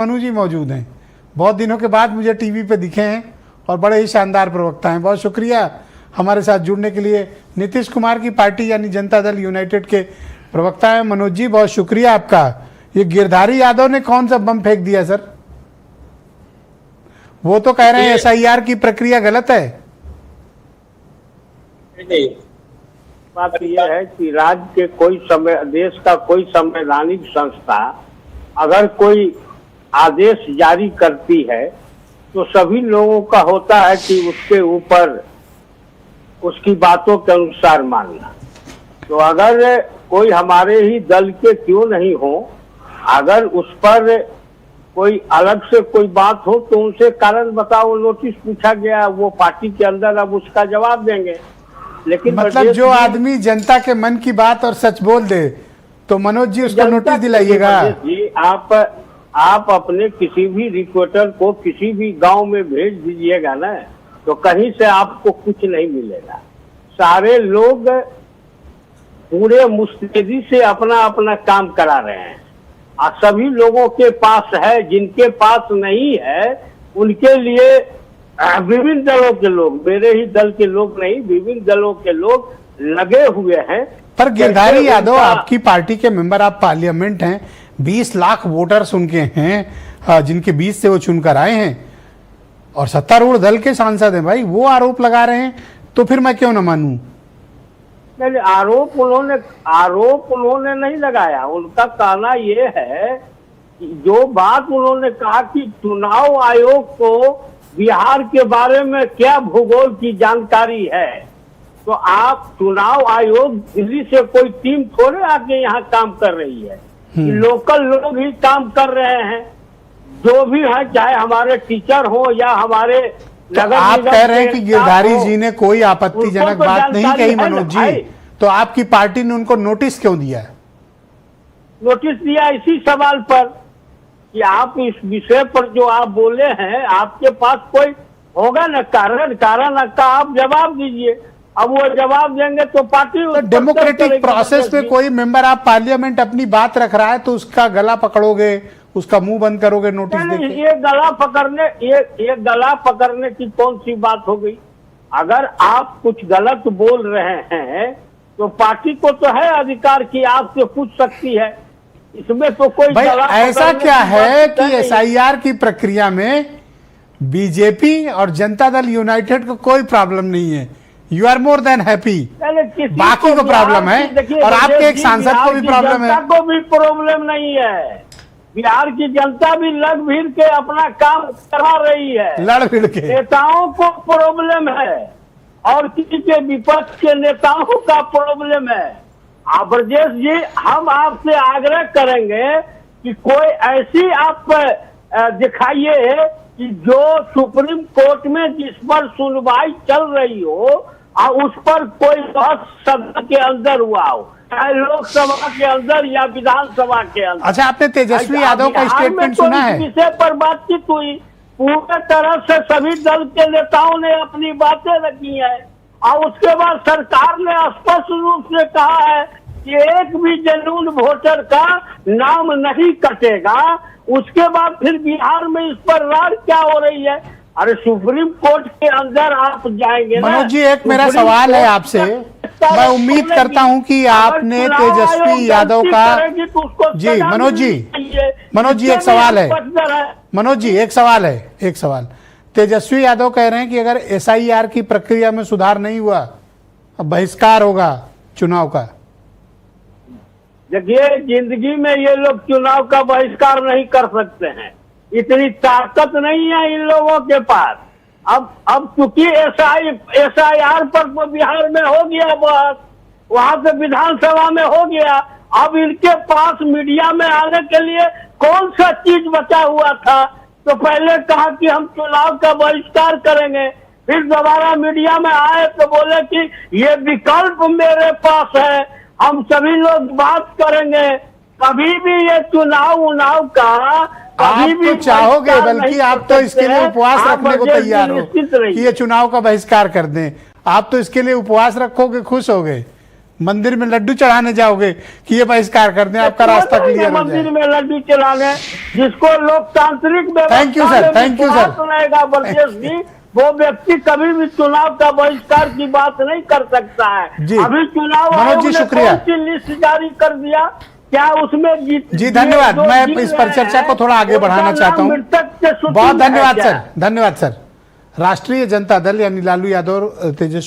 मनु जी मौजूद हैं। बहुत दिनों के बाद मुझे टीवी पे दिखे हैं और बड़े ही शानदार प्रवक्ता हैं। बहुत शुक्रिया हमारे साथ जुड़ने के लिए। नीतीश कुमार की पार्टी यानी जनता दल यूनाइटेड के प्रवक्ता हैं मनोज जी, बहुत शुक्रिया आपका। ये गिरधारी यादव ने कौन सा बम फेंक दिया सर? वो तो कह रहे हैं SIR की प्रक्रिया गलत है। नहीं, बात यह है कि राज्य के कोई समय, देश का कोई संवैधानिक संस्था अगर कोई आदेश जारी करती है तो सभी लोगों का होता है कि उसके ऊपर उसकी बातों के अनुसार मानना। तो अगर कोई हमारे ही दल के क्यों नहीं हो, अगर उस पर कोई अलग से कोई बात हो तो उनसे कारण बताओ। नोटिस पूछा गया, वो पार्टी के अंदर अब उसका जवाब देंगे। लेकिन मतलब जो आदमी जनता के मन की बात और सच बोल दे तो मनोज जी उसको नोटिस दिलाइएगा। जी आप अपने किसी भी रिपोर्टर को किसी भी गांव में भेज दीजिएगा ना, तो कहीं से आपको कुछ नहीं मिलेगा। सारे लोग पूरे मुस्तैदी से अपना अपना काम करा रहे हैं और सभी लोगों के पास है। जिनके पास नहीं है उनके लिए विभिन्न दलों के लोग, मेरे ही दल के लोग नहीं, विभिन्न दलों के लोग लगे हुए हैं। पर गिरधारी यादव आपकी पार्टी के मेंबर ऑफ पार्लियामेंट हैं, 20 लाख वोटर्स उनके हैं जिनके बीच से वो चुनकर आए हैं और सत्तारूढ़ दल के सांसद हैं। भाई वो आरोप लगा रहे हैं तो फिर मैं क्यों न मानूं? नहीं, आरोप उन्होंने नहीं लगाया। उनका कहना ये है कि जो बात उन्होंने कहा कि चुनाव आयोग को बिहार के बारे में क्या भूगोल की जानकारी है, तो आप चुनाव आयोग दिल्ली से कोई टीम थोड़े आके यहाँ काम कर रही है, लोकल लोग ही काम कर रहे हैं। जो भी है, चाहे हमारे टीचर हो या हमारे तो आप कह रहे हैं कि गिरधारी जी ने कोई आपत्तिजनक बात नहीं कही मनोज जी, तो आपकी पार्टी ने उनको नोटिस क्यों दिया? नोटिस दिया इसी सवाल पर कि आप इस विषय पर जो आप बोले हैं, आपके पास कोई होगा ना कारण का आप जवाब दीजिए। अब वो जवाब देंगे तो पार्टी तो डेमोक्रेटिक प्रोसेस में कोई मेंबर ऑफ पार्लियामेंट अपनी बात रख रहा है तो उसका गला पकड़ोगे, उसका मुंह बंद करोगे नोटिस देके? ये गला पकड़ने की कौन सी बात हो गई? अगर आप कुछ गलत बोल रहे हैं तो पार्टी को तो है अधिकार कि आपसे पूछ सकती है। इसमें तो कोई भाई ऐसा क्या है कि SIR की प्रक्रिया में बीजेपी और जनता दल यूनाइटेड को कोई प्रॉब्लम नहीं है? You are more than happy. बाकी को प्रॉब्लम है और आपके एक सांसद को भी प्रॉब्लम है। को भी प्रॉब्लम नहीं है। बिहार की जनता भी लड़ भिड़ के अपना काम करा रही है। लड़ भिड़ के नेताओं को प्रॉब्लम है और किसी के विपक्ष के नेताओं का प्रॉब्लम है। ब्रजेश जी, हम आपसे आग्रह करेंगे कि कोई ऐसी आप दिखाइए कि जो सुप्रीम कोर्ट में जिस पर सुनवाई चल रही हो और उस पर कोई बहस सदन के अंदर हुआ हो, चाहे लोकसभा के अंदर या विधानसभा के अंदर। अच्छा, आपने तेजस्वी यादव का स्टेटमेंट सुना है? विषय पर बातचीत हुई, पूरे तरह से सभी दल के नेताओं ने अपनी बातें रखी है और उसके बाद सरकार ने स्पष्ट रूप से कहा है कि एक भी जेन्युइन वोटर का नाम नहीं कटेगा। उसके बाद फिर बिहार में इस पर रार क्या हो रही है? अरे सुप्रीम कोर्ट के अंदर आप जाएंगे। मनोज जी, एक मेरा सवाल है आपसे। मैं उम्मीद करता हूं कि आपने तेजस्वी यादव का जी मनोज जी एक सवाल है। मनोज जी एक सवाल तेजस्वी यादव कह रहे हैं कि अगर SIR की प्रक्रिया में सुधार नहीं हुआ, अब बहिष्कार होगा चुनाव का। देखिए, जिंदगी में ये लोग चुनाव का बहिष्कार नहीं कर सकते हैं, इतनी ताकत नहीं है इन लोगों के पास। अब चूंकि SIR पर बिहार में हो गया बस, वहां से विधानसभा में हो गया, अब इनके पास मीडिया में आने के लिए कौन सा चीज बचा हुआ था? तो पहले कहा कि हम चुनाव का बहिष्कार करेंगे, फिर दोबारा मीडिया में आए तो बोले कि ये विकल्प मेरे पास है, हम सभी लोग बात करेंगे। कभी भी ये चुनाव का आप तो चाहोगे, बल्कि आप तो इसके लिए उपवास रखने को तैयार हो कि ये चुनाव का बहिष्कार कर दें। आप तो इसके लिए उपवास रखोगे, खुश हो गए। मंदिर में लड्डू चढ़ाने जाओगे कि ये बहिष्कार कर दें, आपका रास्ता क्लियर हो मंदिर जाए। में लड्डू चलाने, जिसको लोकतांत्रिक Thank you, sir. Thank you, sir. रहेगा प्रदेश की, वो व्यक्ति कभी भी चुनाव का बहिष्कार की बात नहीं कर सकता है। जी। अभी चुनाव मनोज आयोग जी, ने शुक्रिया। कौन सी लिस्ट जारी कर दिया, क्या उसमें जी धन्यवाद। मैं इस परिचर्चा को थोड़ा आगे बढ़ाना चाहता हूँ। बहुत धन्यवाद सर, धन्यवाद सर। राष्ट्रीय जनता दल यानी लालू यादव और तेजस्वी